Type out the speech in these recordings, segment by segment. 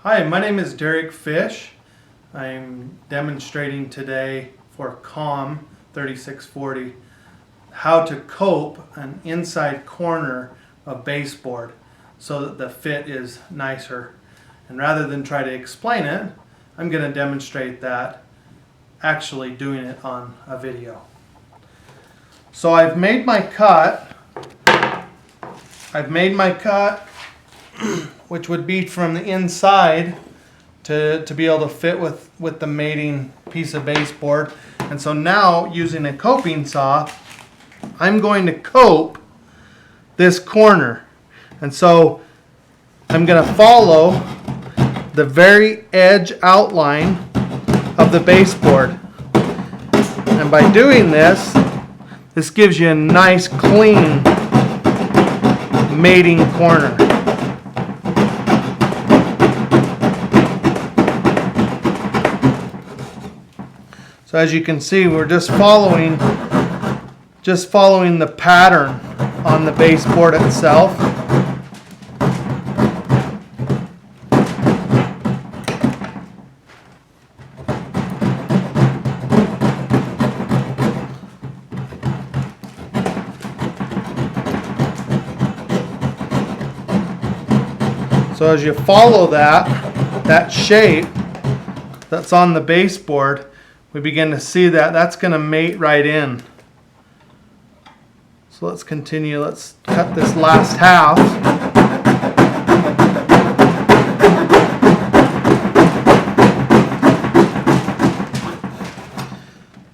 Hi, my name is Derek Fish. I'm demonstrating today for COMM3640 how to cope an inside corner of baseboard so that the fit is nicer. And rather than try to explain it, I'm going to demonstrate that actually doing it on a video. So I've made my cut. Which would be from the inside to be able to fit with the mating piece of baseboard. And so now, using a coping saw, I'm going to cope this corner. And so I'm going to follow the very edge outline of the baseboard. And by doing this, this gives you a nice clean mating corner. So as you can see, we're just following the pattern on the baseboard itself. So as you follow that shape that's on the baseboard, we begin to see that that's going to mate right in. So let's continue. Let's cut this last half.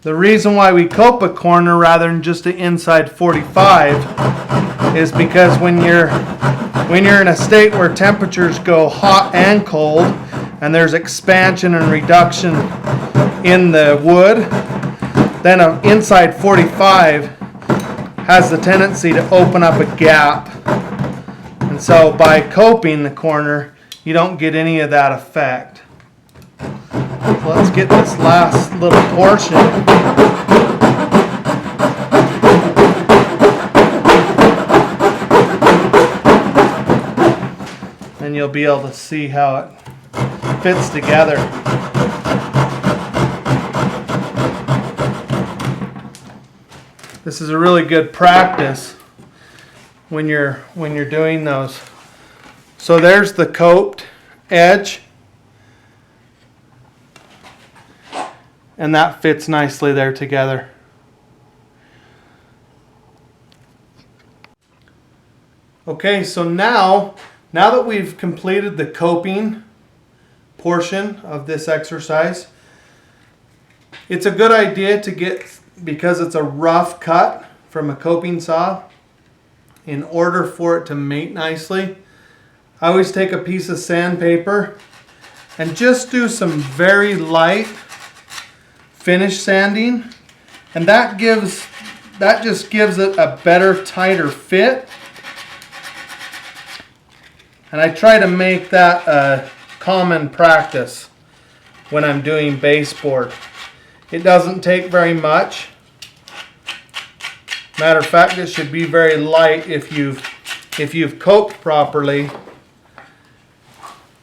The reason why we cope a corner rather than just an inside 45 is because when you're in a state where temperatures go hot and cold and there's expansion and reduction in the wood, then an inside 45 has the tendency to open up a gap. And so by coping the corner, you don't get any of that effect. So let's get this last little portion. And you'll be able to see how it fits together. This is a really good practice when you're doing those. So there's the coped edge, and that fits nicely there together. Okay, so now that we've completed the coping portion of this exercise, it's a good idea to get, because it's a rough cut from a coping saw, in order for it to mate nicely, I always take a piece of sandpaper and just do some very light finish sanding, and that just gives it a better, tighter fit. And I try to make that a common practice when I'm doing baseboard. It doesn't take very much. Matter of fact, it should be very light. If you've coped properly,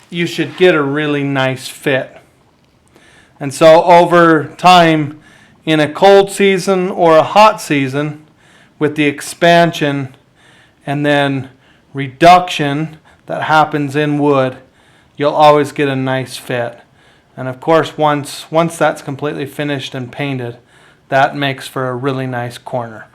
you should get a really nice fit. And so over time, in a cold season or a hot season, with the expansion and then reduction that happens in wood, you'll always get a nice fit. And of course, once that's completely finished and painted, that makes for a really nice corner.